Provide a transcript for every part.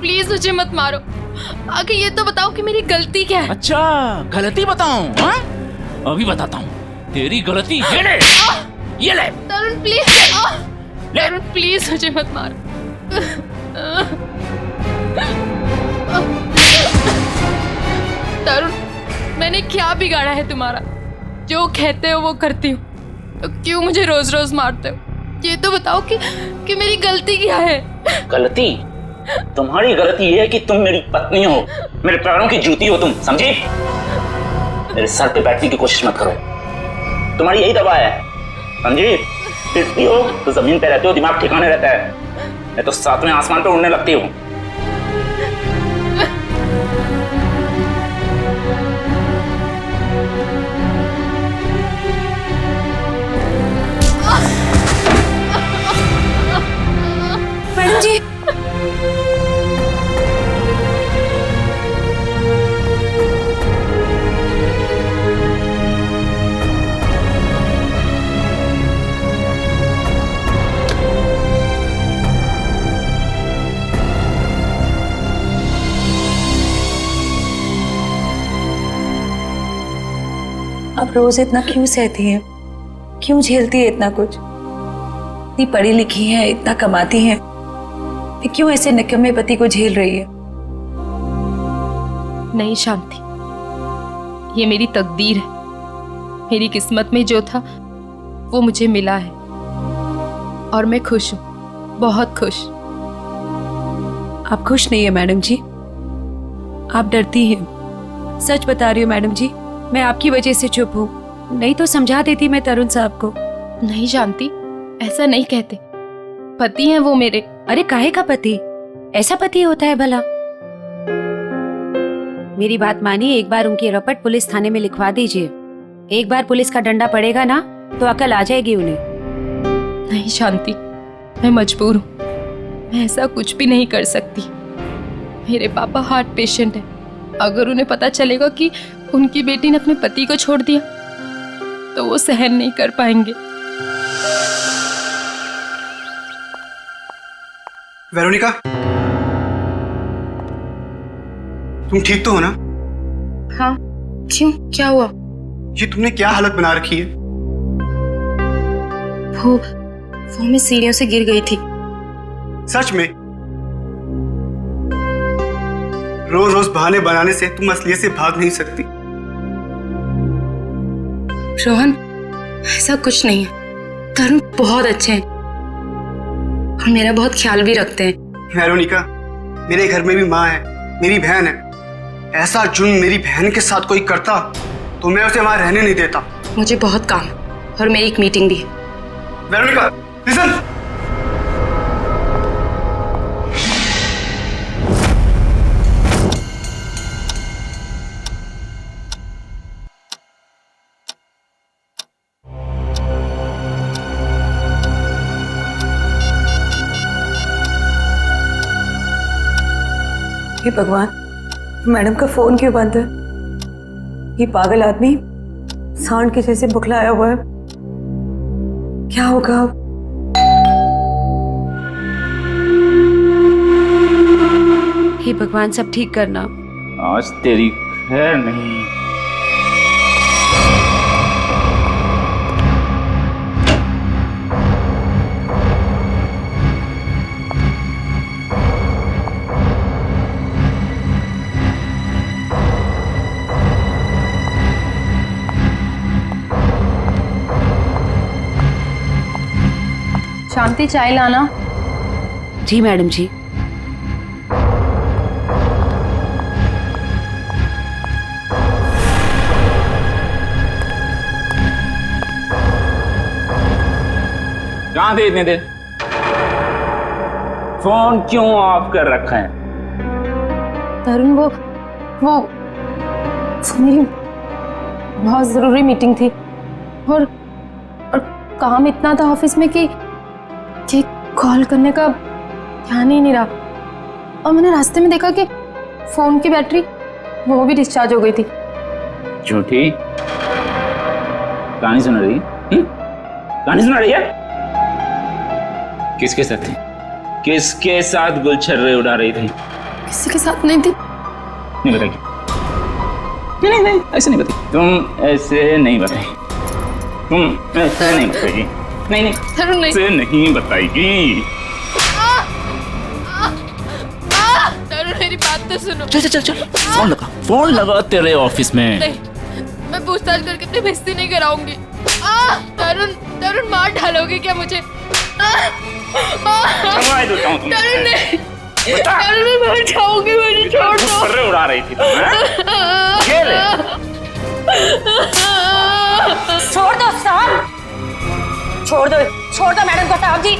Please मुझे मत मारो। आगे ये तो बताओ कि मेरी गलती क्या है। अच्छा गलती बताऊं? हाँ अभी बताता हूँ तेरी गलती। ये ले, ये ले। तरुण प्लीज, तरुण प्लीज मुझे मत मारो। तरुण मैंने क्या बिगाड़ा है तुम्हारा? जो कहते हो वो करती हूँ, तो क्यों मुझे रोज रोज मारते हो? ये तो बताओ कि मेरी गलती क्या है? गलती? तुम्हारी गलती ये है कि तुम मेरी पत्नी हो, मेरे पैरों की जूती हो तुम, समझी? मेरे सर पे बैठने की कोशिश मत करो, तुम्हारी यही दवा है, समझी? पिटती हो तो जमीन पे रहते हो, दिमाग ठिकाने रहता है, मैं तो सातवें आसमान पे उड़ने लगती हूँ। मैडम जी, अब रोज इतना क्यों सहती है? क्यों झेलती है इतना कुछ? इतनी पढ़ी लिखी है, इतना कमाती है, फिर क्यों ऐसे निकम्मे पति को झेल रही है? नहीं शांति, ये मेरी तकदीर है। मेरी किस्मत में जो था वो मुझे मिला है और मैं खुश हूँ, बहुत खुश। आप खुश नहीं है मैडम जी, आप डरती हैं। सच बता रही हूँ मैडम जी, मैं आपकी वजह से चुप हूँ, नहीं तो समझा देती मैं तरुण साहब को। नहीं शांति, ऐसा नहीं कहते, पति हैं वो मेरे। अरे काहे का पति? ऐसा पति होता है भला? मेरी बात मानिए, एक बार उनकी रपट पुलिस थाने में लिखवा दीजिए। एक बार पुलिस का डंडा पड़ेगा ना तो अकल आ जाएगी उन्हें। नहीं शांति, मैं मजबूर हूँ, मैं ऐसा कुछ भी नहीं कर सकती। मेरे पापा हार्ट पेशेंट है, अगर उन्हें पता चलेगा कि उनकी बेटी ने अपने पति को छोड़ दिया तो वो सहन नहीं कर पाएंगे। वेरोनिका, तुम ठीक तो हो ना? हाँ, क्यों, क्या हुआ? ये तुमने क्या हालत बना रखी है? वो मैं सीढ़ियों से गिर गई थी। सच में? रोज रोज बहाने बनाने से तुम असलियत से भाग नहीं सकती। रोहन, ऐसा कुछ नहीं है, तरुण बहुत अच्छे हैं और मेरा बहुत ख्याल भी रखते हैं। वेरोनिका, मेरे घर में भी माँ है, मेरी बहन है। ऐसा जुल्म मेरी बहन के साथ कोई करता तो मैं उसे वहां रहने नहीं देता। मुझे बहुत काम है और मेरी एक मीटिंग भी है। Veronica, listen. हे भगवान, मैडम का फोन क्यों बंद है? ये पागल आदमी सांड के जैसे बुखलाया हुआ है, क्या होगा अब? हे भगवान, सब ठीक करना। आज तेरी खैर नहीं। शांति, चाय लाना। जी मैडम जी। कहाँ थे इतने देर? फोन क्यों ऑफ कर रखा है? तरुण, वो मेरी बहुत जरूरी मीटिंग थी और काम इतना था ऑफिस में कि कॉल करने का ध्यान ही नहीं रहा। और मैंने रास्ते में देखा कि फोन की बैटरी वो भी डिस्चार्ज हो गई थी। झूठी कहानी सुना रही? कहानी सुना रही है? किसके साथ थी? किसके साथ गुलछर्रे उड़ा रही थी? किसी के साथ नहीं थी। नहीं बताएगी? नहीं ऐसे नहीं बताएगी। तुम ऐसे नहीं बताएगी। तुम ऐसे नहीं बताएगी। नहीं तरुण नहीं। ऐसे नहीं बताएगी। तरुण मेरी बात तो सुनो। चल फोन लगा तेरे ऑफिस में। नहीं, मैं पूछताछ करके अपनी बेइज्जती नहीं कराऊंगी। तरुण मार डालोगे क्या मुझे? समझ देता हूँ तुम्हें। तरुण नहीं, बता। तरुण मैं मर जाऊंगी, मुझे छोड़ दो। पर्रे उड़ा रही थी तुम, हैं? ये ले। छोड़ दो साहब, छोड़ दो मैडम को साहब जी।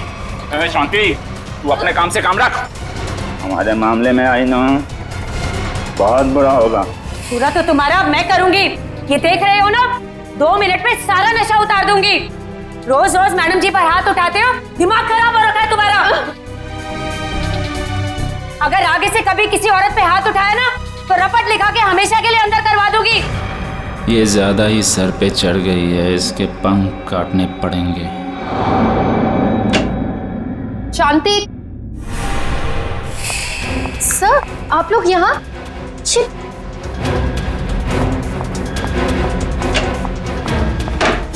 शांति, तू अपने काम से काम रख। हमारे मामले में आई ना, बहुत बुरा होगा। पूरा तो तुम्हारा अब मैं करूंगी। ये देख रहे हो ना, 2 मिनट में सारा नशा उतार दूंगी। रोज रोज मैडम जी पर हाथ उठाते हो, दिमाग खराब हो रखा है तुम्हारा। अगर आगे से कभी किसी औरत पे हाथ उठाया ना, तो रपट लिखा के हमेशा के लिए अंदर करवा दूंगी। ये ज्यादा ही सर पे चढ़ गई है, इसके पंख काटने पड़ेंगे। शांति सर, आप लोग यहाँ?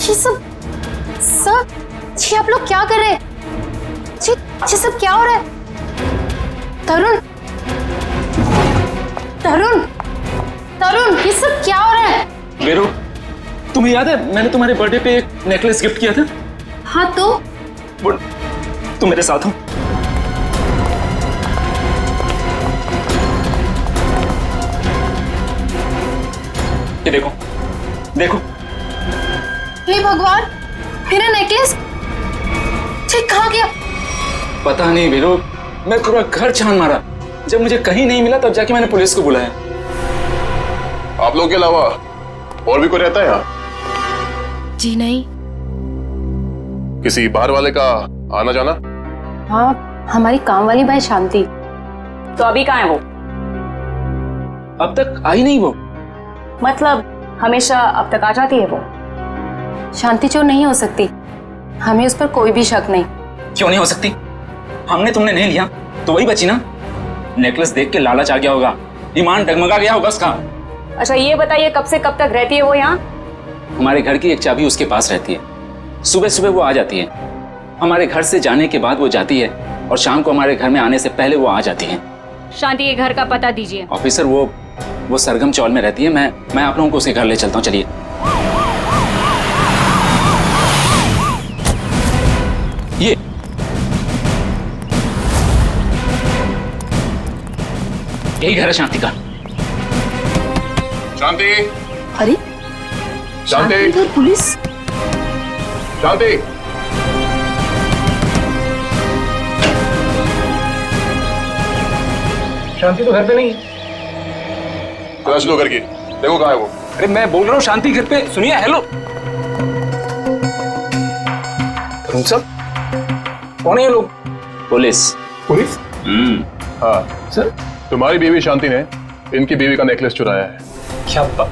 ये सब सर, ये आप लोग क्या कर रहे हैं? ये सब क्या हो रहा है? तरुण तरुण तरुण, ये सब क्या हो रहा है? बेरू, तुम्हें याद है मैंने तुम्हारे बर्थडे पे एक नेकलेस गिफ्ट किया था? हाँ तो वो तुम मेरे साथ हो। ये देखो देखो। हे भगवान, मेरा नेकलेस कहाँ गया? पता नहीं बेरू, मैं पूरा घर छान मारा। जब मुझे कहीं नहीं मिला तब जाके मैंने पुलिस को बुलाया। आप लोग के अलावा और भी कोई रहता है यहाँ? जी नहीं। किसी बाहर वाले का आना जाना? हाँ, हमारी काम वाली भाई शांति। तो अभी कहाँ है वो? अब तक आई नहीं वो। मतलब हमेशा अब तक आ जाती है वो? शांति चोर नहीं हो सकती, हमें उस पर कोई भी शक नहीं। क्यों नहीं हो सकती? हमने तुमने नहीं लिया तो वही बची ना। नेकलेस देख के लालच आ गया होगा, ईमान डगमगा गया होगा उसका। अच्छा ये बताइए, कब से कब तक रहती है वो यहाँ? हमारे घर की एक चाबी उसके पास रहती है। सुबह सुबह वो आ जाती है, हमारे घर से जाने के बाद वो जाती है, और शाम को हमारे घर में आने से पहले वो आ जाती है। शांति के घर का पता दीजिए। ऑफिसर, वो सरगम चौल में रहती है। मैं आप लोगों को उसके घर ले चलता हूँ, चलिए। ये यही घर है शांति का। शांति, अरे शांति, घर पुलिस। शांति, शांति तो घर पे नहीं। तलाश लो घर की, देखो कहाँ है वो। अरे मैं बोल रहा हूँ शांति घर पे। सुनिए, हेलो। तरुण साहब, कौन है ये लोग? पुलिस। पुलिस? हाँ सर, तुम्हारी बीवी शांति ने इनकी बीवी का नेकलेस चुराया है। क्या बात?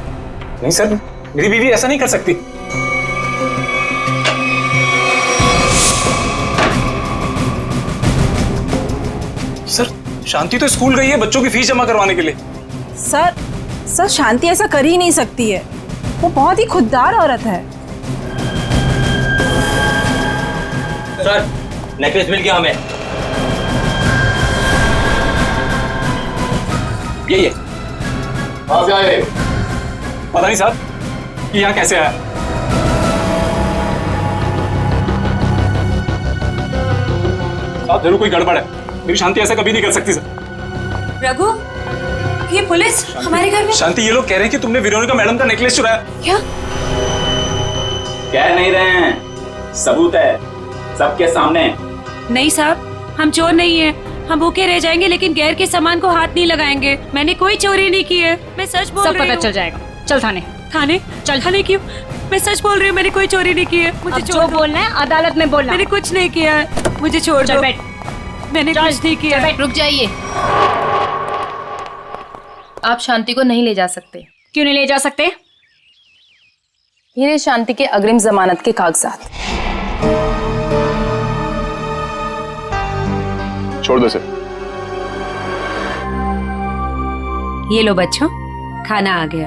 नहीं सर, मेरी बीवी ऐसा नहीं कर सकती। सर, शांति तो स्कूल गई है बच्चों की फीस जमा करवाने के लिए। सर शांति ऐसा कर ही नहीं सकती है, वो बहुत ही खुददार औरत है। सर, नेकलेस मिल गया हमें। ये कहाँ से आए? पता नहीं साहब कि यहाँ कैसे आया। साहब जरूर कोई गड़बड़ है, मेरी शांति ऐसा कभी नहीं कर सकती सर। रघु, ये पुलिस हमारे घर में? शांति, ये लोग कह रहे हैं कि तुमने वेरोनिका मैडम का नेकलेस चुराया। क्या? कह नहीं रहे हैं, सबूत है सबके सामने। नहीं साहब, हम चोर नहीं है। हम भूखे रह जाएंगे लेकिन गैर के सामान को हाथ नहीं लगाएंगे। मैंने कोई चोरी नहीं की है, मैं सच बोल रही हूँ। सब पता चल जाएगा। चल थाने। थाने? चल थाने क्यों? मैं सच बोल रही हूँ, मैंने कोई चोरी नहीं की है। मुझे अब जो बोलना है अदालत में बोलना। मैंने कुछ नहीं किया है, मुझे छोड़ चल दो। बैठ। मैंने कुछ नहीं किया है। रुक जाइए, आप शांति को नहीं ले जा सकते। क्यों नहीं ले जा सकते? ये रहे शांति के अग्रिम जमानत के कागजात। छोड़ दो इसे। ये लो बच्चों, खाना आ गया।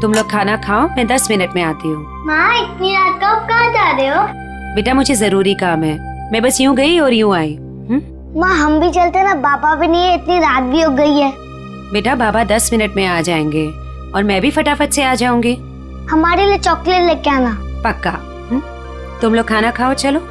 तुम लोग खाना खाओ, मैं 10 मिनट में आती हूँ। माँ इतनी रात को आप कहाँ जा रहे हो? बेटा मुझे जरूरी काम है, मैं बस यूं गई और यूं आई। माँ हम भी चलते ना, पापा भी नहीं है, इतनी रात भी हो गई है। बेटा बाबा 10 मिनट में आ जाएंगे और मैं भी फटाफट से आ जाऊंगी। हमारे लिए चॉकलेट लेके आना। पक्का। तुम लोग खाना खाओ, चलो।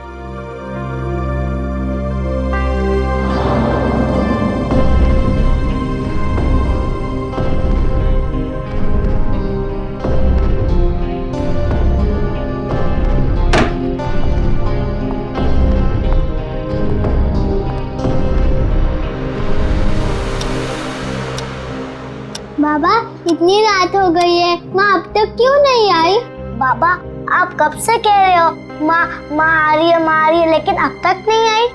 बाबा इतनी रात हो गई है, माँ अब तक क्यों नहीं आई? बाबा आप कब से कह रहे हो माँ माँ आ रही है, लेकिन अब तक नहीं आई।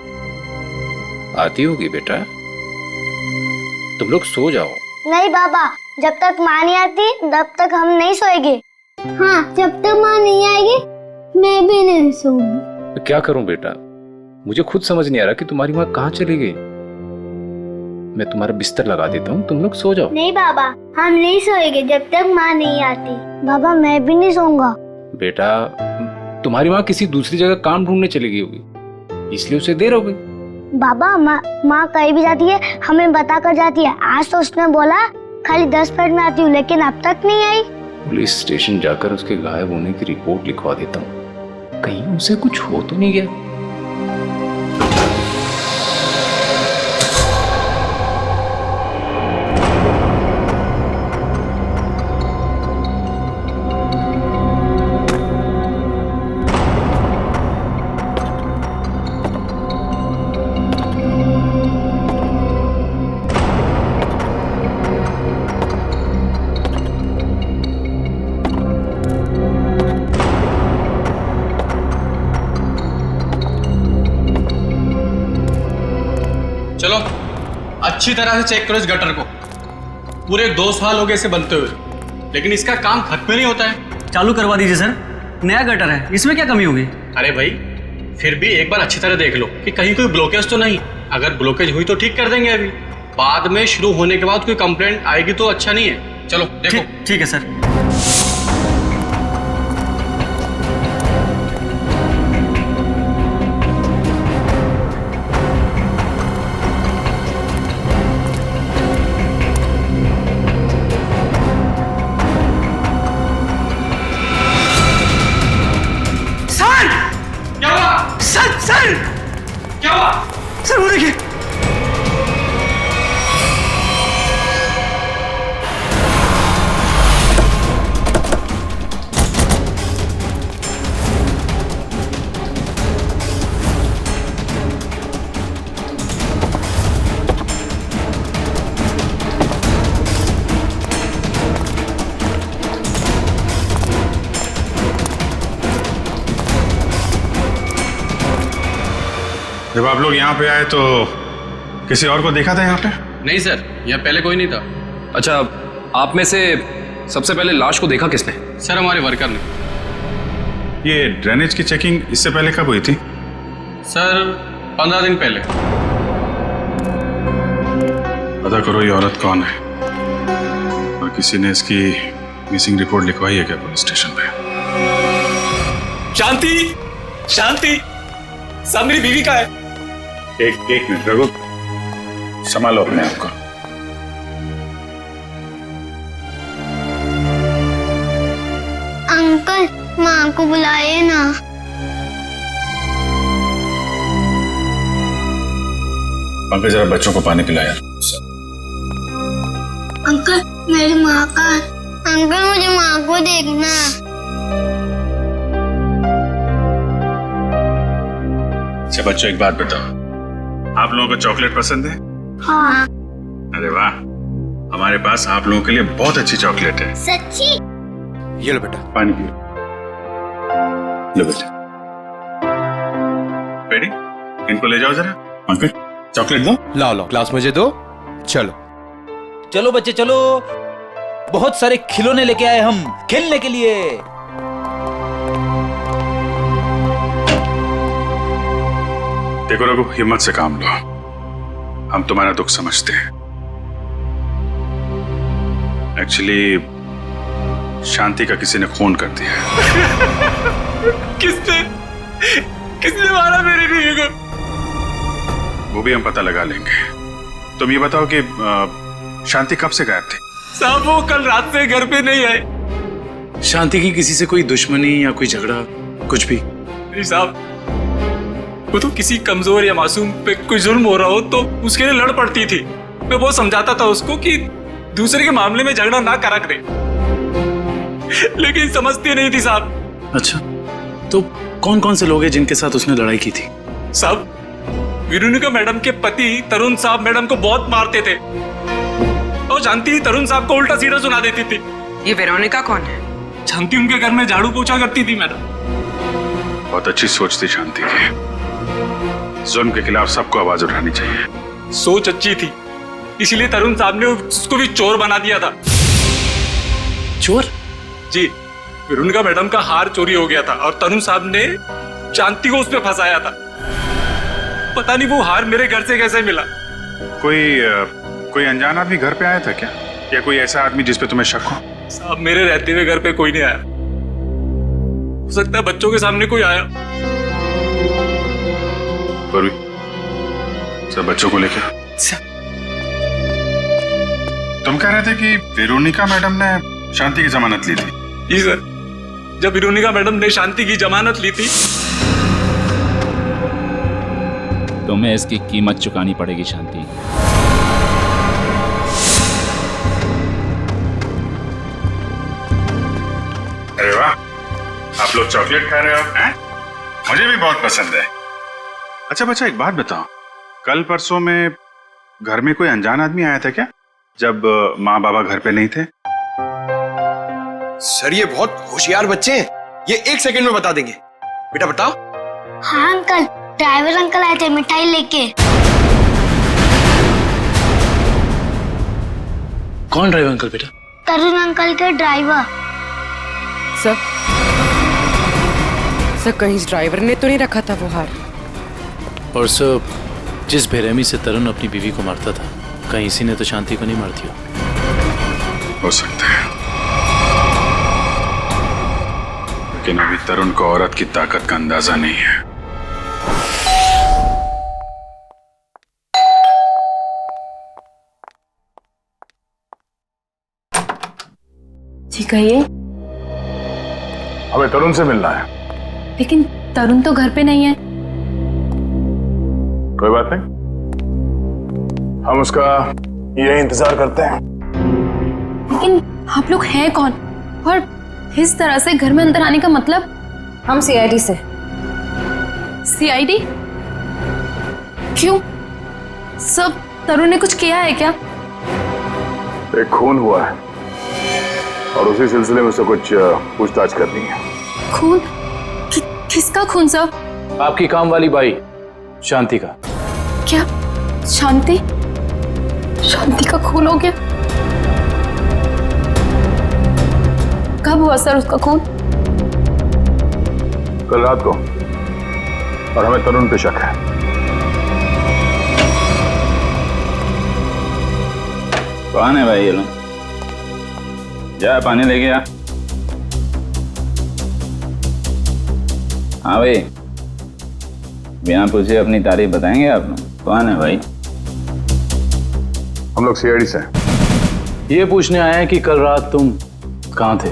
आती होगी बेटा, तुम लोग सो जाओ। नहीं बाबा, जब तक माँ नहीं आती तब तक हम नहीं सोएंगे। हाँ, जब तक माँ नहीं आएगी मैं भी नहीं सोऊंगी। तो क्या करूं बेटा, मुझे खुद समझ नहीं आ रहा कि तुम्हारी माँ कहाँ चली गई। मैं तुम्हारा बिस्तर लगा देता हूँ, तुम लोग सो जाओ। नहीं बाबा, हम नहीं सोएंगे जब तक माँ नहीं आती। बाबा मैं भी नहीं सोऊंगा। बेटा तुम्हारी माँ किसी दूसरी जगह काम ढूंढने चली गई होगी, इसलिए उसे देर हो गई। बाबा माँ कहीं भी जाती है हमें बता कर जाती है। आज तो उसने बोला खाली 10 मिनट में आती हूँ, लेकिन अब तक नहीं आई। पुलिस स्टेशन जाकर उसके गायब होने की रिपोर्ट लिखवा देता हूँ, कहीं उसे कुछ हो तो नहीं गया। चलो अच्छी तरह से चेक करो इस गटर को। पूरे 2 साल हो गए इसे बनते हुए, लेकिन इसका काम खत्म नहीं होता है। चालू करवा दीजिए सर, नया गटर है, इसमें क्या कमी होगी? अरे भाई फिर भी एक बार अच्छी तरह देख लो कि कहीं कोई ब्लॉकेज तो नहीं। अगर ब्लॉकेज हुई तो ठीक कर देंगे, अभी बाद में शुरू होने के बाद कोई कंप्लेंट आएगी तो अच्छा नहीं है। चलो देखो। ठीक है सर। सर वो देखिए, जब आप लोग यहाँ पे आए तो किसी और को देखा था यहाँ पे? नहीं सर, यहाँ पहले कोई नहीं था। अच्छा, आप में से सबसे पहले लाश को देखा किसने? सर हमारे वर्कर ने। ये ड्रेनेज की चेकिंग इससे पहले कब हुई थी? सर 15 दिन पहले। पता करो ये औरत कौन है, और किसी ने इसकी मिसिंग रिपोर्ट लिखवाई है क्या पुलिस स्टेशन पे? शांति, शांति, सब मेरी बीवी का है। एक मिनट रघु, संभालो अपने आप को। अंकल माँ को बुलाइए ना। पंकज जरा बच्चों को पानी पिलाया। अंकल मेरी माँ का, अंकल मुझे माँ को देखना। अच्छा बच्चों एक बात बताओ, आप लोगों को चॉकलेट पसंद है? हाँ। अरे वाह, हमारे पास आप लोगों के लिए बहुत अच्छी चॉकलेट है। सच्ची? ये लो बेटा, पानी पियो। लो बेटा, रेडी? इनको ले जाओ जरा। पंकज चॉकलेट दो। लाओ ग्लास मुझे दो। चलो चलो बच्चे चलो, बहुत सारे खिलौने लेके आए हम खेलने के लिए। देखो रघु, हिम्मत से काम लो। हम तुम्हारा दुख समझते हैं। एक्चुअली शांति का किसी ने खून कर दिया। किसने मारा मेरी बीवी को? वो भी हम पता लगा लेंगे। तुम ये बताओ कि शांति कब से गायब थी? साहब वो कल रात से घर पे नहीं आए। शांति की किसी से कोई दुश्मनी या कोई झगड़ा कुछ भी? नहीं साहब, वो तो किसी कमजोर या मासूम पे कोई जुल्म हो रहा हो तो उसके लिए लड़ पड़ती थी। मैं बहुत समझाता था उसको कि दूसरे के मामले में झगड़ा ना करा करे, लेकिन समझती नहीं थी साहब। अच्छा, तो कौन कौन से लोग हैं जिनके साथ उसने लड़ाई की थी? साहब, वेरोनिका मैडम के पति तरुण साहब मैडम को बहुत मारते थे और जानती तरुण साहब को उल्टा सीधा सुना देती थी। ये वेरोनिका कौन है? शांति उनके घर में झाड़ू पोछा करती थी मैडम। बहुत अच्छी सोच थी शांति की। जुल्म के खिलाफ सबको आवाज उठानी चाहिए। सोच अच्छी थी, इसलिए तरुण साहब ने उसको भी चोर बना दिया था। चोर? जी, वेरोनिका मैडम का हार चोरी हो गया था और तरुण साहब ने शांति को उसमें फंसाया था। पता नहीं वो हार मेरे घर से कैसे मिला। कोई अनजान आदमी घर पे आया था क्या, या कोई ऐसा आदमी जिस पे तुम्हें शक हो? साहब, मेरे रहते हुए घर पे कोई नहीं आया। हो सकता है बच्चों के सामने कोई आया। सब बच्चों को लेकर तुम कह रहे थे कि वेरोनिका मैडम ने शांति की जमानत ली थी? जी सर, जब वेरोनिका मैडम ने शांति की जमानत ली थी। तुम्हें इसकी कीमत चुकानी पड़ेगी शांति। अरे वाह, आप लोग चॉकलेट खा रहे हो हैं? मुझे भी बहुत पसंद है। अच्छा बच्चा, एक बात बताओ, कल परसों में घर में कोई अनजान आदमी आया था क्या, जब माँ बाबा घर पे नहीं थे? सर, ये बहुत होशियार बच्चे हैं, ये 1 सेकंड में बता देंगे। बेटा बताओ। हाँ अंकल, ड्राइवर अंकल आए थे मिठाई लेके। कौन ड्राइवर अंकल बेटा? तरुण अंकल के ड्राइवर। सर कहीं इस ड्राइवर ने तो नहीं रखा था वो हार? और सर, जिस बेरहमी से तरुण अपनी बीवी को मारता था, कहीं इसी ने तो शांति को नहीं मार दिया? हो सकता है, लेकिन अभी तरुण को औरत की ताकत का अंदाजा नहीं है। जी कहिए। हमें तरुण से मिलना है। लेकिन तरुण तो घर पे नहीं है। कोई बात नहीं, हम उसका यही इंतजार करते हैं। लेकिन आप लोग हैं कौन और इस तरह से घर में अंदर आने का मतलब? हम सीआईडी से। सीआईडी? क्यों? सब तरुण ने कुछ किया है क्या? एक खून हुआ है और उसी सिलसिले में उससे कुछ पूछताछ करनी है। खून? किसका खून सर? आपकी काम वाली बाई शांति का। क्या शांति? शांति का खून हो गया? कब हुआ सर उसका खून? कल रात को, और हमें तरुण पे शक है। कौन है भाई ये लोग? जा पानी लेके आ। हाँ भाई, बिना पूछे अपनी तारीफ बताएंगे आप लोग? कौन है भाई? हम लोग सीआईडी से हैं। ये पूछने आए हैं कि कल रात तुम कहाँ थे?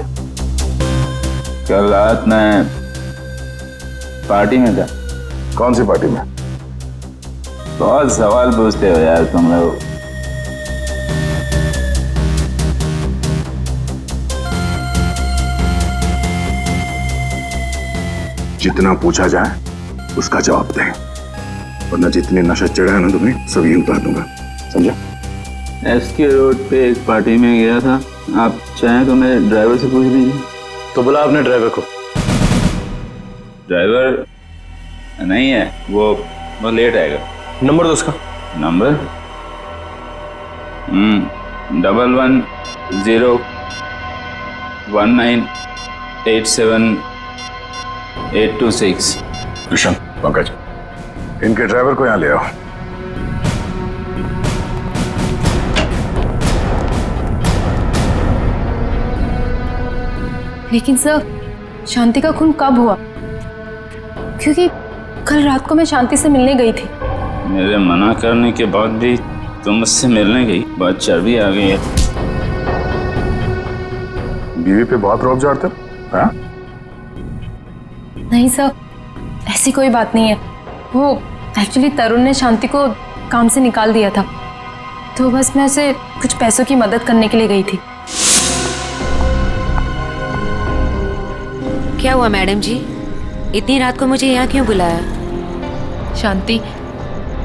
कल रात मैं पार्टी में था। कौन सी पार्टी में? बहुत सवाल पूछते हो यार तुम लोग। जितना पूछा जाए उसका जवाब दें, वरना जितने नशा चढ़ा है ना तुम्हें सभी उतार दूंगा, समझा? एसके रोड पे एक पार्टी में गया था। आप चाहें तो मेरे ड्राइवर से पूछ लीजिए। तो बुला अपने ड्राइवर को। ड्राइवर नहीं है, वो लेट आएगा। नंबर दो उसका। नंबर 111987826826। कृष्ण, पंकज, इनके ड्राइवर को यहाँ ले आओ। लेकिन सर, शांति का खून कब हुआ? क्योंकि कल रात को मैं शांति से मिलने गई थी। मेरे मना करने के बाद भी तुम मुझसे मिलने गई? बहुत चर्बी आ गई है। बीवी पे बहुत रौब झाड़ते हो, हाँ? नहीं सर, ऐसी कोई बात नहीं है। वो एक्चुअली तरुण ने शांति को काम से निकाल दिया था, तो बस मैं उसे कुछ पैसों की मदद करने के लिए गई थी। क्या हुआ मैडम जी, इतनी रात को मुझे यहाँ क्यों बुलाया? शांति,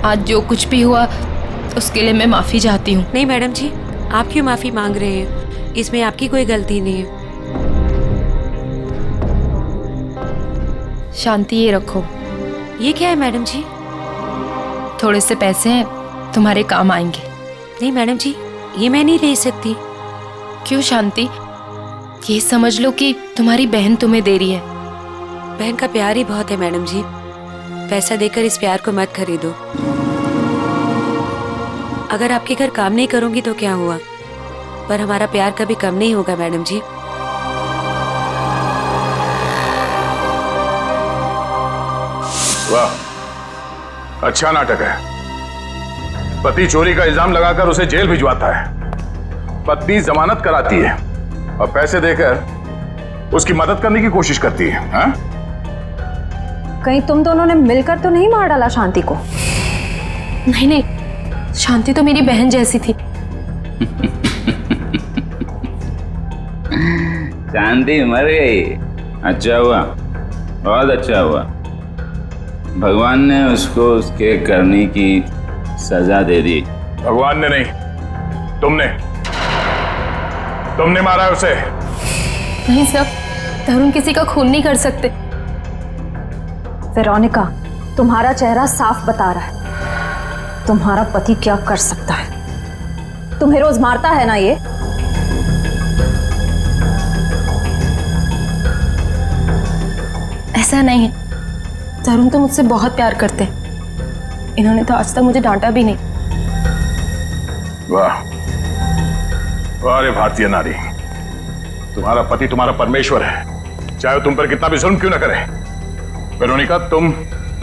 आज जो कुछ भी हुआ उसके लिए मैं माफी चाहती हूँ। नहीं मैडम जी, आप क्यों माफी मांग रहे हैं? इसमें आपकी कोई गलती नहीं है। शांति, ये रखो। ये क्या है मैडम जी? थोड़े से पैसे हैं, तुम्हारे काम आएंगे। नहीं मैडम जी, ये मैं नहीं ले सकती। क्यों शांति? ये समझ लो कि तुम्हारी बहन तुम्हें दे रही है। बहन का प्यार ही बहुत है मैडम जी, पैसा देकर इस प्यार को मत खरीदो। अगर आपके घर काम नहीं करूंगी तो क्या हुआ, पर हमारा प्यार कभी कम नहीं होगा मैडम जी। वाह, अच्छा नाटक है। पति चोरी का इल्जाम लगाकर उसे जेल भिजवाता है, पत्नी जमानत कराती है और पैसे देकर उसकी मदद करने की कोशिश करती है। हाँ? कहीं तुम दोनों ने मिलकर तो नहीं मार डाला शांति को? नहीं नहीं, शांति तो मेरी बहन जैसी थी। शांति मर गई, अच्छा हुआ, बहुत अच्छा हुआ। भगवान ने उसको उसके करने की सजा दे दी। भगवान ने नहीं, तुमने मारा है उसे। नहीं सर, तरुण किसी का खून नहीं कर सकते। वेरोनिका, तुम्हारा चेहरा साफ बता रहा है तुम्हारा पति क्या कर सकता है। तुम्हें रोज मारता है ना ये? ऐसा नहीं है, तरुण तो मुझसे बहुत प्यार करते हैं। इन्होंने तो आज तक मुझे डांटा भी नहीं। वाह वाह रे भारतीय नारी, तुम्हारा पति तुम्हारा परमेश्वर है, चाहे वो तुम पर कितना भी जुल्म क्यों ना करे। वेरोनिका, तुम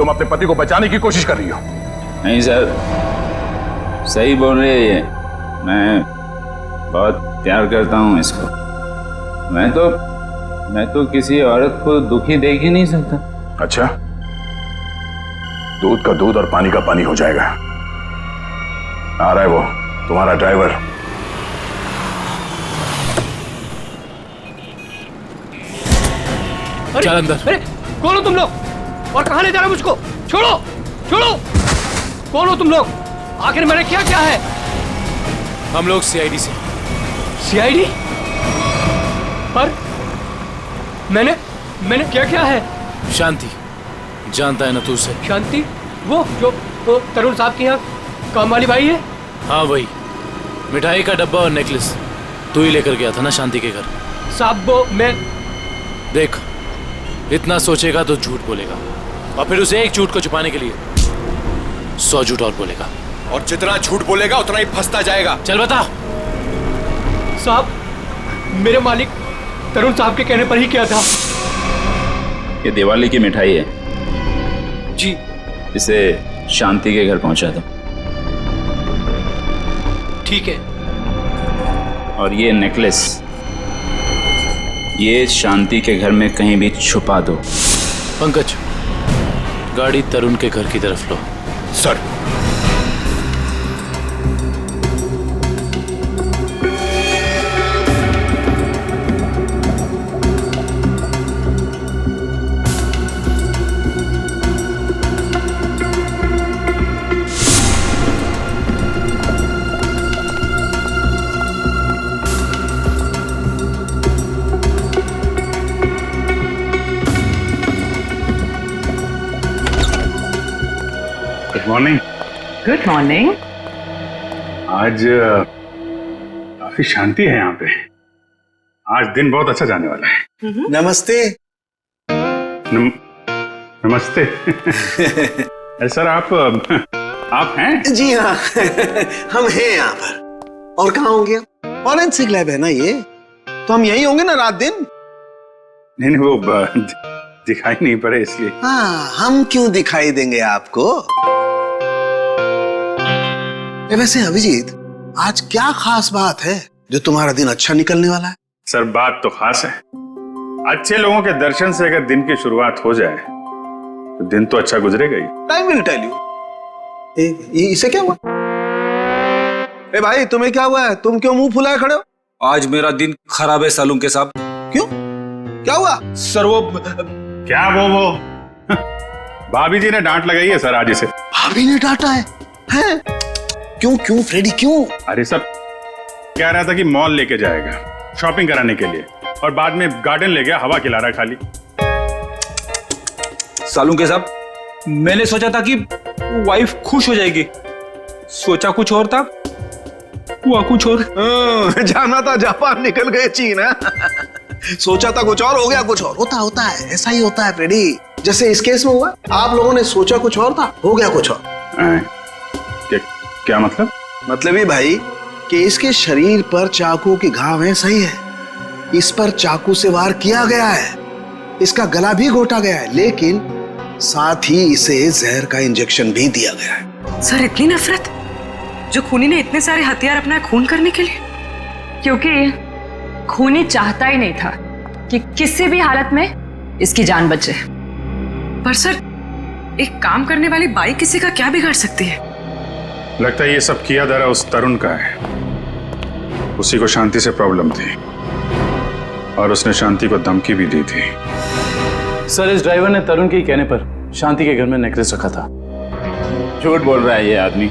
अपने पति को बचाने की कोशिश कर रही हो। नहीं सर, सही बोल रही है ये। मैं बहुत प्यार करता हूँ इसको। मैं तो किसी औरत को दुखी देख ही नहीं सकता। अच्छा, दूध का दूध और पानी का पानी हो जाएगा। आ रहा है वो तुम्हारा ड्राइवर। चल अंदर। अरे कौन हो तुम लोग और कहां ले जा रहे हो मुझको? छोड़ो छोड़ो, कौन हो तुम लोग? आखिर मैंने क्या क्या है? हम लोग सीआईडी से। सीआईडी? पर मैंने क्या क्या है? शांति, जानता है ना तू उसे? शांति? वो जो तरुण साहब के यहाँ काम वाली भाई है? हाँ वही। मिठाई का डब्बा और नेकलेस तू ही लेकर गया था ना शांति के घर? साहब वो मैं देख, इतना सोचेगा तो झूठ बोलेगा, और फिर उसे एक झूठ को छुपाने के लिए 100 झूठ और बोलेगा, और जितना झूठ बोलेगा उतना ही फंसता जाएगा। चल बता। साहब, मेरे मालिक तरुण साहब के कहने पर ही किया था। ये दिवाली की मिठाई है जी, इसे शांति के घर पहुंचा दो। ठीक है। और ये नेकलेस, ये शांति के घर में कहीं भी छुपा दो। पंकज, गाड़ी तरुण के घर की तरफ लो। Sir. Good morning. Good morning. आज काफी शांति है यहाँ पे। आज दिन बहुत अच्छा जाने वाला है। नमस्ते। नमस्ते। सर आप हैं? जी हाँ, हम हैं यहाँ पर। और कहाँ होंगे? फॉरेंसिक लैब है ना ये, तो हम यही होंगे ना रात दिन। नहीं वो दिखाई नहीं पड़े इसलिए। हाँ, हम क्यों दिखाई देंगे आपको? वैसे अभिजीत, आज क्या खास बात है जो तुम्हारा दिन अच्छा निकलने वाला है? सर बात तो खास है। अच्छे लोगों के दर्शन से अगर दिन की शुरुआत हो जाए तो दिन तो अच्छा गुजरेगा ही। I will tell you. इसे क्या हुआ? ए भाई, तुम्हें क्या हुआ है? तुम क्यों मुंह फुलाए खड़े हो? आज मेरा दिन खराब है सालून के साहब। क्यों? क्या हुआ? सर वो क्या वो भाभी जी ने डांट लगाई है सर आज इसे। भाभी ने डांटा है? हैं? क्यों क्यों फ्रेडी क्यों? अरे सर कह रहा था कि मॉल लेके जाएगा शॉपिंग कराने के लिए और बाद में गार्डन ले गया, हवा खिला रहा खाली। सालून के साहब, मैंने सोचा था कि वाइफ खुश हो जाएगी, सोचा कुछ और था, हुआ कुछ और। जाना था जापान, निकल गए चीन। सोचा था कुछ और, हो गया कुछ और। होता है, ऐसा ही होता है फ्रेडी। जैसे इस केस में हुआ, आप लोगों ने सोचा कुछ और था, हो गया कुछ और। क्या मतलब? मतलब ये भाई कि इसके शरीर पर चाकू के घाव हैं, सही है। इस पर चाकू से वार किया गया है, इसका गला भी घोटा गया है, लेकिन साथ ही इसे जहर का इंजेक्शन भी दिया गया है। सर, इतनी नफरत जो खूनी ने इतने सारे हथियार अपना खून करने के लिए? क्योंकि खूनी चाहता ही नहीं था कि किसी भी हालत में इसकी जान बचे। पर सर, एक काम करने वाली बाई किसी का क्या बिगाड़ सकती है? लगता है ये सब किया धरा उस तरुण का है। उसी को शांति से प्रॉब्लम थी और उसने शांति को धमकी भी दी थी। सर इस ड्राइवर ने तरुण के कहने पर शांति के घर में नेकलेस रखा था। झूठ बोल रहा है ये आदमी,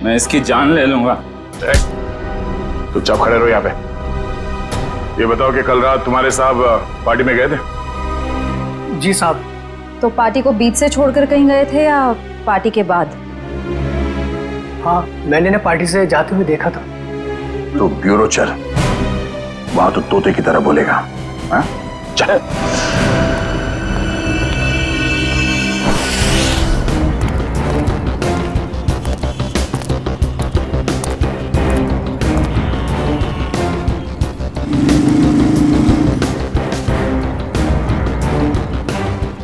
मैं इसकी जान ले लूंगा। चुपचाप खड़े रहो यहाँ पे। ये बताओ कि कल रात तुम्हारे साहब पार्टी में गए थे? जी साहब। तो पार्टी को बीच से छोड़कर कहीं गए थे या पार्टी के बाद? हाँ, मैंने ना पार्टी से जाते हुए देखा था। तो ब्यूरो चल, वहां तो तोते की तरह बोलेगा। हाँ? चल।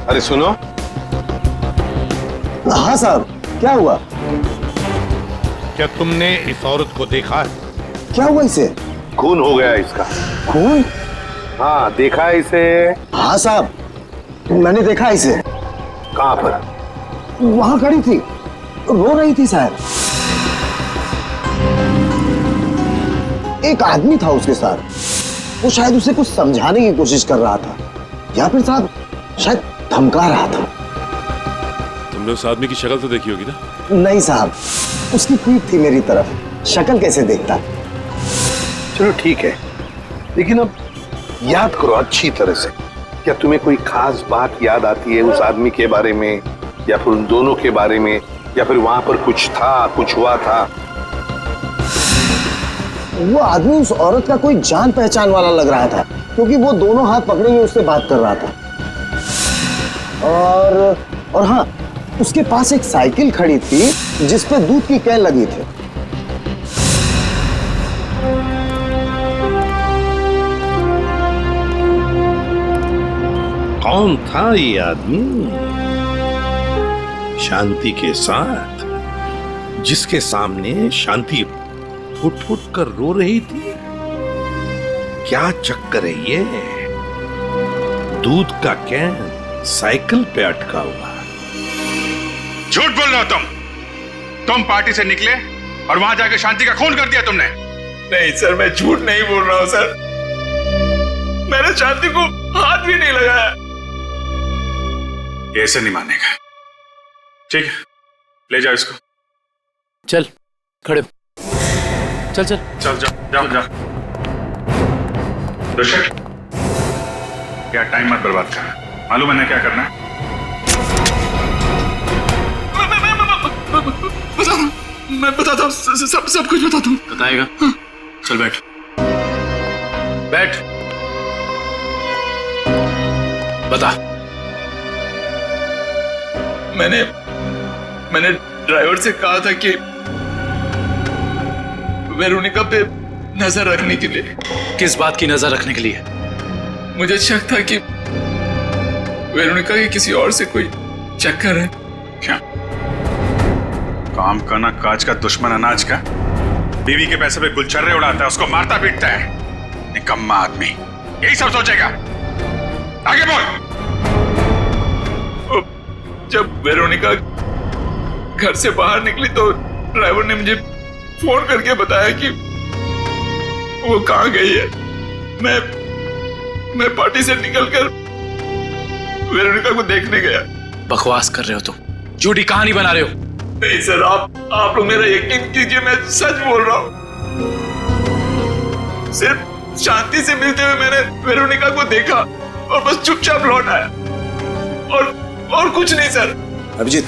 अरे सुनो। हाँ साहब, क्या हुआ? क्या तुमने इस औरत को देखा है? क्या हुआ इसे? खून हो गया इसका। खून? हाँ, देखा है इसे? हाँ साहब, मैंने देखा इसे। कहाँ पर? वहां खड़ी थी, रो रही थी साहब। एक आदमी था उसके साथ, वो शायद उसे कुछ समझाने की कोशिश कर रहा था, या फिर साहब शायद धमका रहा था। तुमने उस आदमी की शक्ल तो देखी होगी ना? नहीं साहब, उसकी पीठ थी मेरी तरफ, शक्ल कैसे देखता। चलो ठीक है, लेकिन अब याद करो अच्छी तरह से। क्या तुम्हें कोई खास बात याद आती है उस आदमी के बारे में, या फिर उन दोनों के बारे में, या फिर वहां पर कुछ था, कुछ हुआ था? वो आदमी उस औरत का कोई जान पहचान वाला लग रहा था, क्योंकि वो दोनों हाथ पकड़े हुए उससे बात कर रहा था। और हाँ, उसके पास एक साइकिल खड़ी थी जिस पे दूध की कैन लगी थी। कौन था ये आदमी शांति के साथ, जिसके सामने शांति फुट फुट कर रो रही थी? क्या चक्कर है ये? दूध का कैन साइकिल पे अटका हुआ। झूठ बोल रहे हो तुम पार्टी से निकले और वहां जाके शांति का खून कर दिया तुमने। नहीं सर, मैं झूठ नहीं बोल रहा हूं सर, मैंने शांति को हाथ भी नहीं लगाया। ये ऐसे नहीं मानेगा। ठीक है, ले जाओ इसको। चल खड़े, चल चल चल जाओ जाओ। ऋषभ, क्या टाइम मत बर्बाद कर, मालूम है ना क्या करना है? मैं बताता हूँ, सब कुछ बताता हूँ। बताएगा? हाँ। चल बैठ बैठ, बता। मैंने ड्राइवर से कहा था कि वेरोनिका पे नजर रखने के लिए। किस बात की नजर रखने के लिए? मुझे शक था कि वेरोनिका के किसी और से कोई चक्कर है। क्या काम करना काज का दुश्मन अनाज का, बीवी के पैसे पे गुलछर्रे उड़ाता है, उसको मारता पीटता है। निकम्मा आदमी, यही सब सोचेगा। आगे बोल। जब वेरोनिका घर से बाहर निकली तो ड्राइवर ने मुझे फोन करके बताया कि वो कहाँ गई है। मैं पार्टी से निकलकर वेरोनिका को देखने गया। बकवास कर रहे हो तुम, झूठी कहानी बना रहे हो। नहीं सर, आप लोग मेरा यकीन कीजिए, मैं सच बोल रहा हूँ। सिर्फ शांति से मिलते हुए मैंने वेरोनिका को देखा और बस चुपचाप लौट आया, और कुछ नहीं सर। अभिजीत,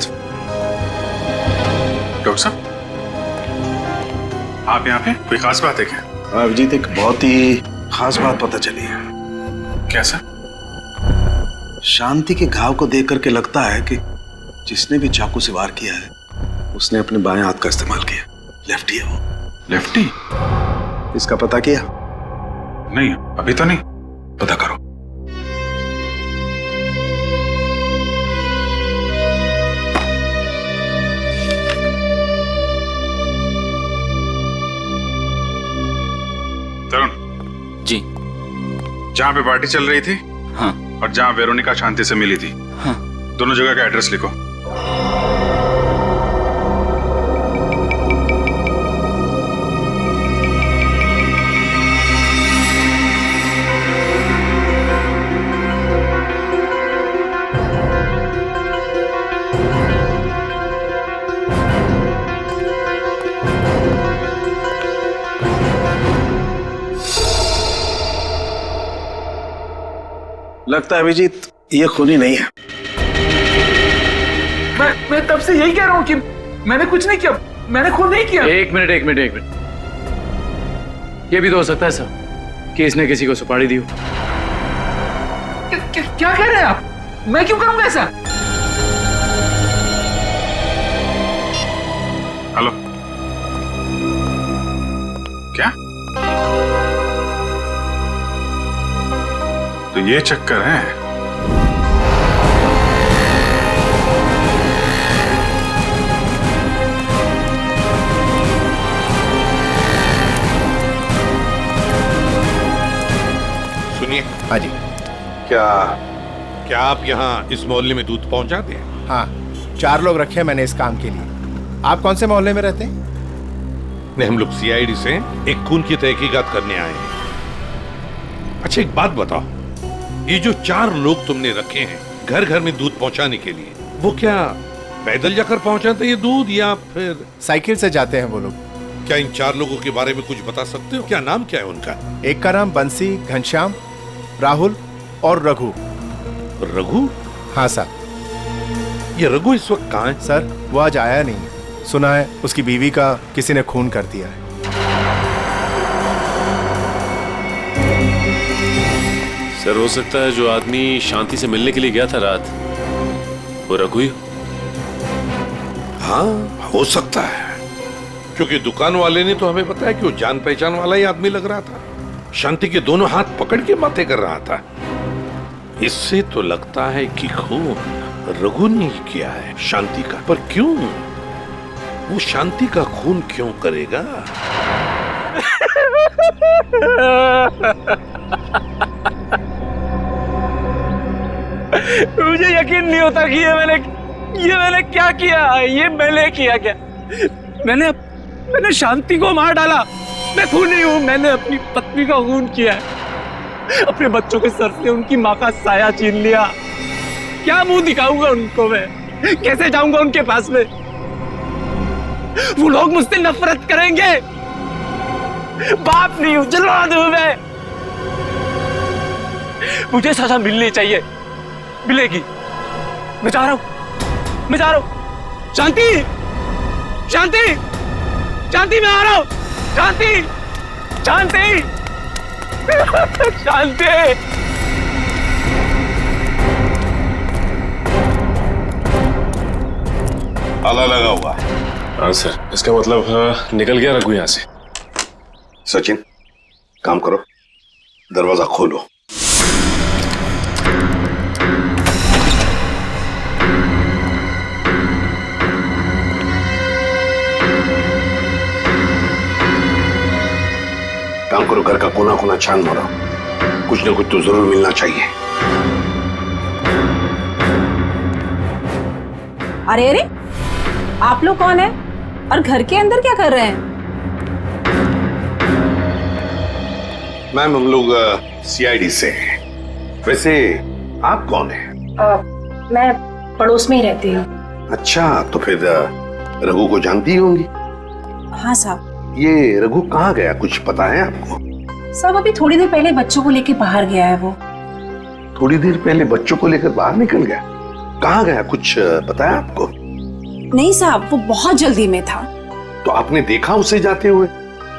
डॉक्टर साहब आप यहाँ पे, कोई खास बात है क्या? अभिजीत, एक बहुत ही खास बात पता चली है। कैसा? शांति के घाव को देख करके लगता है कि जिसने भी चाकू से वार किया है उसने अपने बाएं हाथ का इस्तेमाल किया। लेफ्टी है वो। लेफ्टी? इसका पता किया? नहीं, अभी तो नहीं। पता करो। तरुण जी, जहाँ पे पार्टी चल रही थी, हाँ, और जहाँ वेरोनिका शांति से मिली थी, हाँ, दोनों जगह का एड्रेस लिखो। लगता है अभिजीत ये खूनी नहीं है। मैं तब से यही कह रहा हूँ कि मैंने कुछ नहीं किया, मैंने खून नहीं किया। एक मिनट। ये भी तो हो सकता है सर कि इसने किसी को सुपारी दी हो। क्या कह रहे हैं आप? मैं क्यों करूंगा ऐसा? हेलो, क्या? तो ये चक्कर है। सुनिए। हाँ जी। क्या आप यहाँ इस मोहल्ले में दूध पहुंचाते हैं? हाँ, 4 लोग रखे हैं मैंने इस काम के लिए। आप कौन से मोहल्ले में रहते हैं? नहीं, हम लोग सीआईडी से एक खून की तहकीकात करने आए हैं। अच्छा, एक बात बताओ, ये जो 4 लोग तुमने रखे हैं घर घर में दूध पहुंचाने के लिए, वो क्या पैदल जाकर पहुंचाते हैं ये दूध या फिर साइकिल से जाते हैं वो लोग? क्या इन 4 लोगों के बारे में कुछ बता सकते हो? क्या नाम क्या है उनका? एक का नाम बंसी, घनश्याम, राहुल और रघु। रघु? हाँ सर। ये रघु इस वक्त कहाँ है? सर वो आज आया नहीं, सुना है उसकी बीवी का किसी ने खून कर दिया है। सर हो सकता है जो आदमी शांति से मिलने के लिए गया था रात, वो रघु ही हो। हाँ, हो सकता है, क्योंकि दुकान वाले ने तो हमें बताया कि वो जान पहचान वाला ही आदमी लग रहा था। शांति के दोनों हाथ पकड़ के बातें कर रहा था। इससे तो लगता है कि खून रघु ने ही किया है शांति का। पर क्यों? वो शांति का खून क्यों करेगा? मुझे यकीन नहीं होता कि ये मैंने क्या किया। ये मैंने किया क्या? मैंने शांति को मार डाला। मैं खूनी हूं। मैंने अपनी पत्नी का खून किया है। अपने बच्चों के सर से उनकी माँ का साया छीन लिया। क्या मुंह दिखाऊंगा उनको? मैं कैसे जाऊंगा उनके पास में? वो लोग मुझसे नफरत करेंगे। बाप नहीं हूं, जल्लाद हूं मैं। मुझे सजा मिलनी चाहिए, मिलेगी। मैं जा रहा हूं। शांति, मैं आ रहा हूं। शांति। ताला लगा हुआ है। हाँ सर, इसका मतलब निकल गया रघु यहाँ से। सचिन, काम करो, दरवाजा खोलो। काम करो, घर का कोना कोना छान मारो, कुछ ना कुछ तो जरूर मिलना चाहिए। अरे अरे, आप लोग कौन है और घर के अंदर क्या कर रहे हैं? मैम हम लोग सीआईडी से हैं। वैसे आप कौन हैं? मैं पड़ोस में ही रहती हूँ। अच्छा, तो फिर रघु को जानती होंगी? हाँ साहब। ये रघु कहाँ गया, कुछ पता है आपको? साहब अभी थोड़ी देर पहले बच्चों को लेके बाहर गया है वो। थोड़ी देर पहले बच्चों को लेकर बाहर निकल गया? कहाँ गया, कुछ पता है आपको? नहीं साहब, वो बहुत जल्दी में था। तो आपने देखा उसे जाते हुए?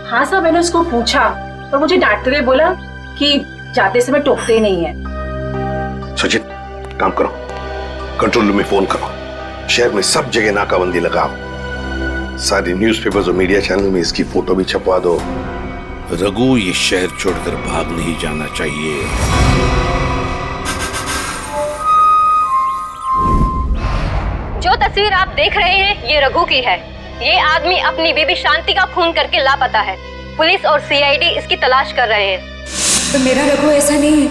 हाँ साहब, मैंने उसको पूछा पर मुझे डांटते हुए बोला कि जाते समय टोकते ही नहीं है। सचिन, काम करो, कंट्रोल रूम में फोन करो, शहर में सब जगह नाकाबंदी लगाओ, सारे न्यूज़पेपर्स और मीडिया चैनल में इसकी फोटो भी छपवा दो। रघु ये शहर छोड़कर भाग नहीं जाना चाहिए। जो तस्वीर आप देख रहे हैं ये रघु की है। ये आदमी अपनी बीबी शांति का खून करके लापता है। पुलिस और सीआईडी इसकी तलाश कर रहे हैं। तो मेरा रघु ऐसा नहीं है,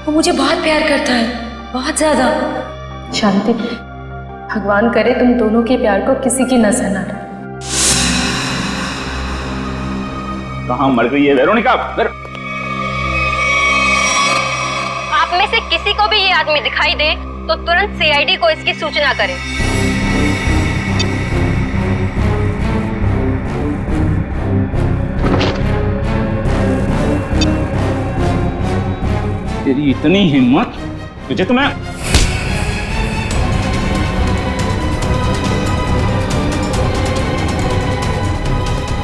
वो मुझे बहुत प्यार करता है, बहुत ज्यादा। शांति, भगवान करे तुम दोनों के प्यार को किसी की नजर न लगे। कहाँ मर गई है वेरोनिका? आप में से किसी को भी ये आदमी दिखाई दे तो तुरंत सीआईडी को इसकी सूचना करें। तेरी इतनी हिम्मत, तुझे तो मैं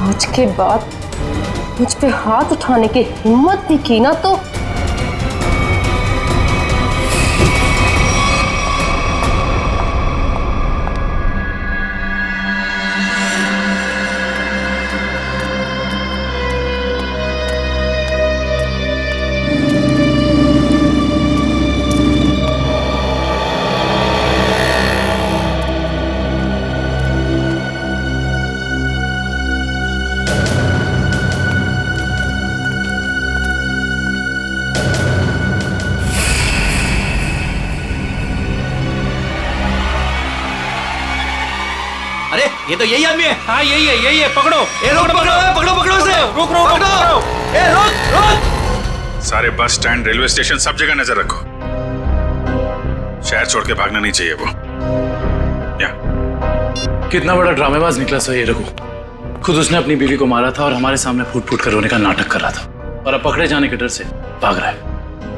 आज के बाद मुझ पे हाथ उठाने की हिम्मत भी की ना तो ये तो यही आदमी है। हाँ यही है, पकड़ो। ए रोक, पकड़ो उसे। रोक, पकड़ो। ए रोक। सारे बस स्टैंड, रेलवे स्टेशन, सब जगह नजर रखो। शहर छोड़ के भागना नहीं चाहिए वो। कितना बड़ा ड्रामेबाज निकला सर ये रघु। खुद उसने अपनी बीवी को मारा था और हमारे सामने फूट फूट कर रोने का नाटक कर रहा था, और अब पकड़े जाने के डर से भाग रहा है।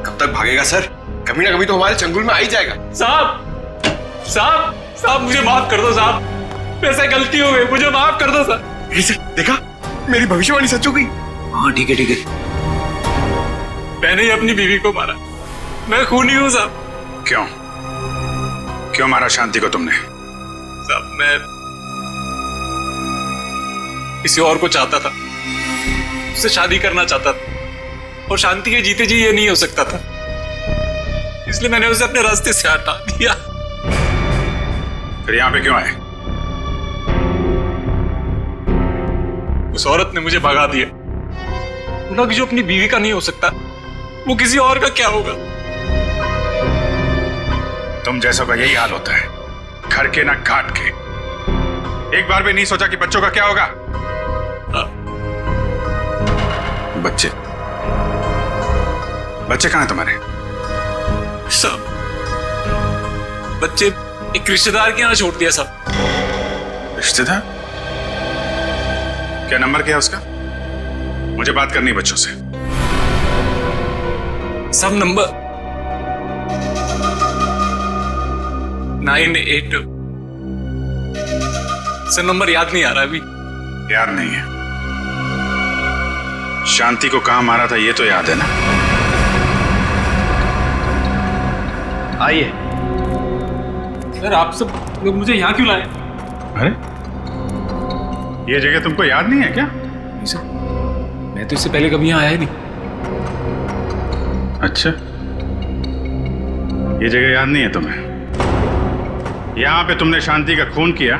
कब तक भागेगा सर? कभी ना कभी तो हमारे चंगुल में आ ही जाएगा। साहब मुझे माफ कर दो साहब, मेरे से गलती हो गई, मुझे माफ कर दो सर। देखा, मेरी भविष्यवाणी सच हो गई। हाँ ठीक है। मैंने ही अपनी बीवी को मारा, मैं खूनी हूँ साहब। क्यों मारा शांति को तुमने? साहब मैं किसी और को चाहता था, उससे शादी करना चाहता था, और शांति के जीते जी ये नहीं हो सकता था, इसलिए मैंने उसे अपने रास्ते से हटा दिया। फिर यहाँ पे क्यों आए? उस औरत ने मुझे भगा दिया। उन्होंने जो अपनी बीवी का नहीं हो सकता, वो किसी और का क्या होगा? तुम जैसों का यही हाल होता है, घर के ना घाट के। एक बार भी नहीं सोचा कि बच्चों का क्या होगा? बच्चे कहाँ हैं तुम्हारे? सब बच्चे एक रिश्तेदार के यहाँ छोड़ दिया सब। रिश्तेदार? क्या नंबर क्या है उसका? मुझे बात करनी है बच्चों से। सब नंबर 98। सर नंबर याद नहीं आ रहा अभी। याद नहीं है? शांति को कहां मारा था ये तो याद है ना? आइए। सर आप सब लोग मुझे यहाँ क्यों लाए? अरे ये जगह तुमको याद नहीं है क्या? नहीं सर, मैं तो इससे पहले कभी यहाँ आया नहीं। अच्छा, ये जगह याद नहीं है तुम्हें? यहाँ पे तुमने शांति का खून किया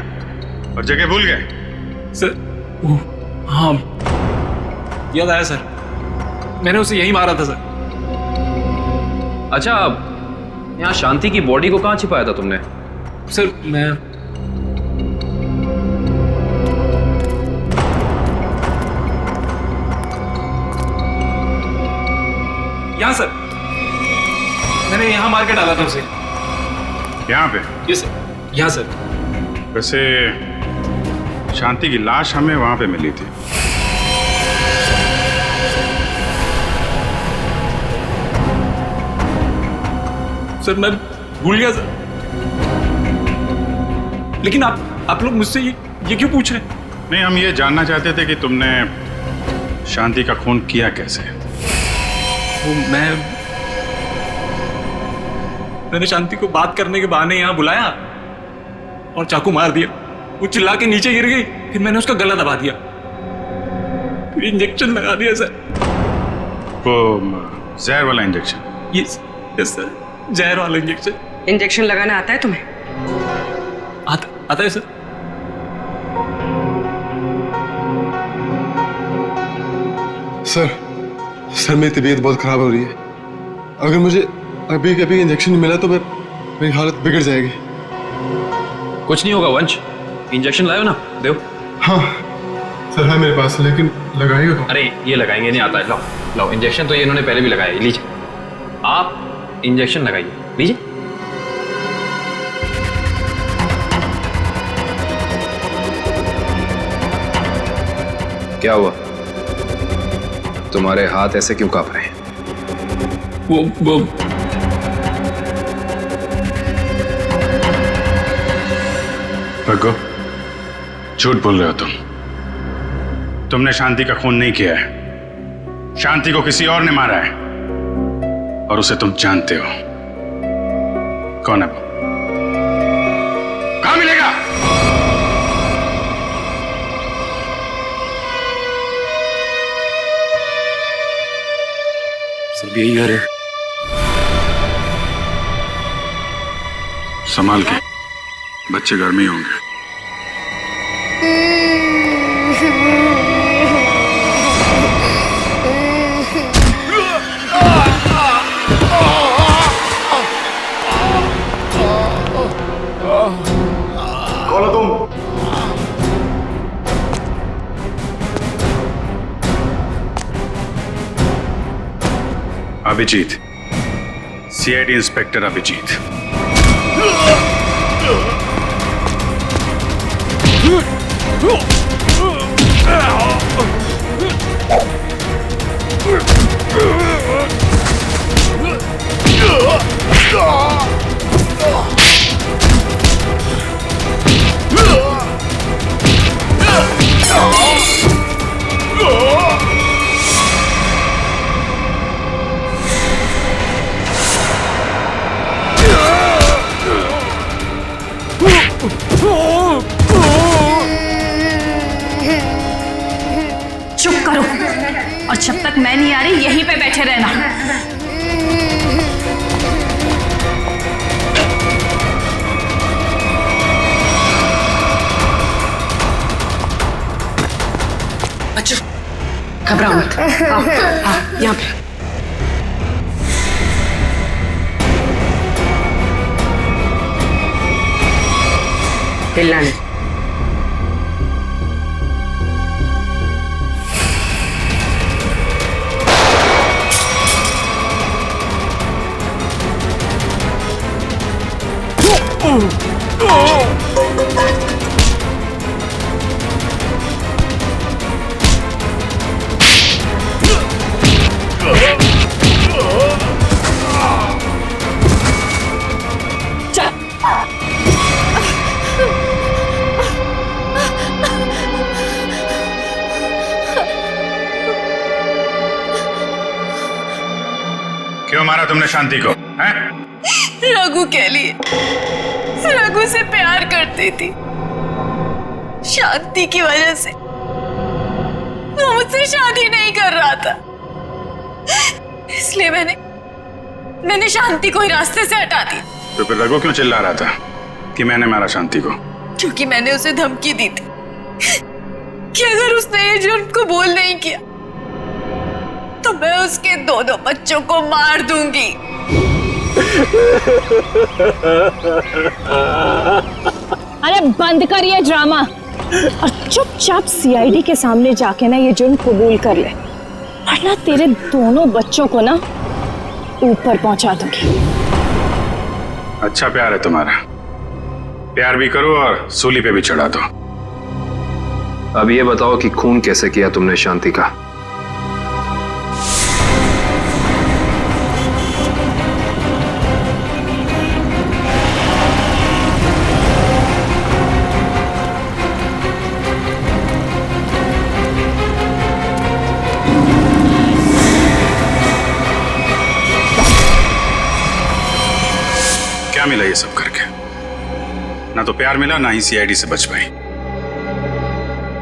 और जगह भूल गए? सर वो हाँ याद आया सर, मैंने उसे यही मारा था सर। अच्छा, यहाँ शांति की बॉडी को कहाँ छिपाया था तुमने? सर मैं यहाँ सर, मैंने यहाँ मार के डाला था उसे। यहाँ पे? ये सर, यहाँ सर। वैसे शांति की लाश हमें वहां पे मिली थी। सर मैं भूल गया सर, लेकिन आप लोग मुझसे ये क्यों पूछ रहे हैं? नहीं, हम ये जानना चाहते थे कि तुमने शांति का खून किया कैसे। वो मैंने शांति को बात करने के बहाने यहाँ बुलाया और चाकू मार दिया। वो चिल्ला के नीचे गिर गई, फिर मैंने उसका गला दबा दिया, फिर इंजेक्शन लगा दिया सर। वो जहर वाला इंजेक्शन? यस सर, जहर वाला इंजेक्शन। इंजेक्शन लगाना आता है तुम्हें? आता है सर। सर मेरी तबीयत बहुत खराब हो रही है। अगर मुझे अभी कभी इंजेक्शन नहीं मिला तो मेरी हालत बिगड़ जाएगी। कुछ नहीं होगा वंश, इंजेक्शन लाओ ना, दो। हाँ सर है मेरे पास, लेकिन लगाएगा कौन? अरे ये लगाएंगे नहीं आता है, लाओ लाओ। इंजेक्शन तो ये इन्होंने पहले भी लगाया, लीजिए आप इंजेक्शन लगाइए, लीजिए। क्या हुआ, तुम्हारे हाथ ऐसे क्यों कांप रहे हैं? वो भगो, झूठ बोल रहे हो तुमने शांति का खून नहीं किया है। शांति को किसी और ने मारा है और उसे तुम जानते हो। कौन है वो? कहां मिलेगा? सब यही घर है। संभाल के, बच्चे घर में ही होंगे। कौन हो तुम? Abhijeet, CID inspector Abhijeet. चुप करो, और जब तक मैं नहीं आ रही यहीं पे बैठे रहना। बच्चों घबराओ मत, आओ यहाँ पे। हिलना नहीं। क्यों मारा तुमने शांति को? हैं? रघु के लिए। रघु से प्यार करती थी, शांति की वजह से वो मुझसे शादी नहीं कर रहा था, इसलिए मैंने शांति को ही रास्ते से हटा दी। तो फिर रघु क्यों चिल्ला रहा था कि मैंने मारा शांति को? क्योंकि मैंने उसे धमकी दी थी जुर्म कबूल नहीं किया तो मैं उसके दोनों बच्चों को मार दूंगी। अरे बंद कर ये ड्रामा और चुपचाप सीआईडी के सामने जाके ना ये जुर्म कबूल कर ले, वरना तेरे दोनों बच्चों को ना ऊपर पहुंचा दूंगी। अच्छा प्यार है तुम्हारा, प्यार भी करो और सूली पे भी चढ़ा दो। अब ये बताओ कि खून कैसे किया तुमने शांति का? क्या मिला ये सब करके? ना तो प्यार मिला, ना ही सीआईडी से बच पाई।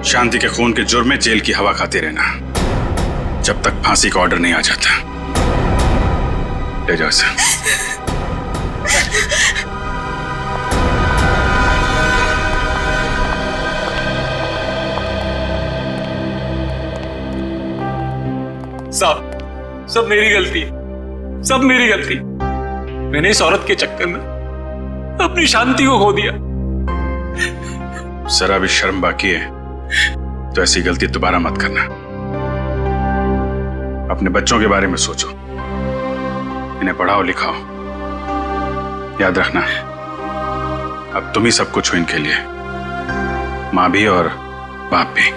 शांति के खून के जुर्म में जेल की हवा खाते रहना जब तक फांसी का ऑर्डर नहीं आ जाता। ले जाओ इसे। सब मेरी गलती, सब मेरी गलती। मैंने इस औरत के चक्कर में अपनी शांति को खो दिया। जरा भी शर्म बाकी है तो ऐसी गलती दोबारा मत करना। अपने बच्चों के बारे में सोचो, इन्हें पढ़ाओ लिखाओ। याद रखना अब तुम ही सब कुछ हो इनके लिए, माँ भी और बाप भी।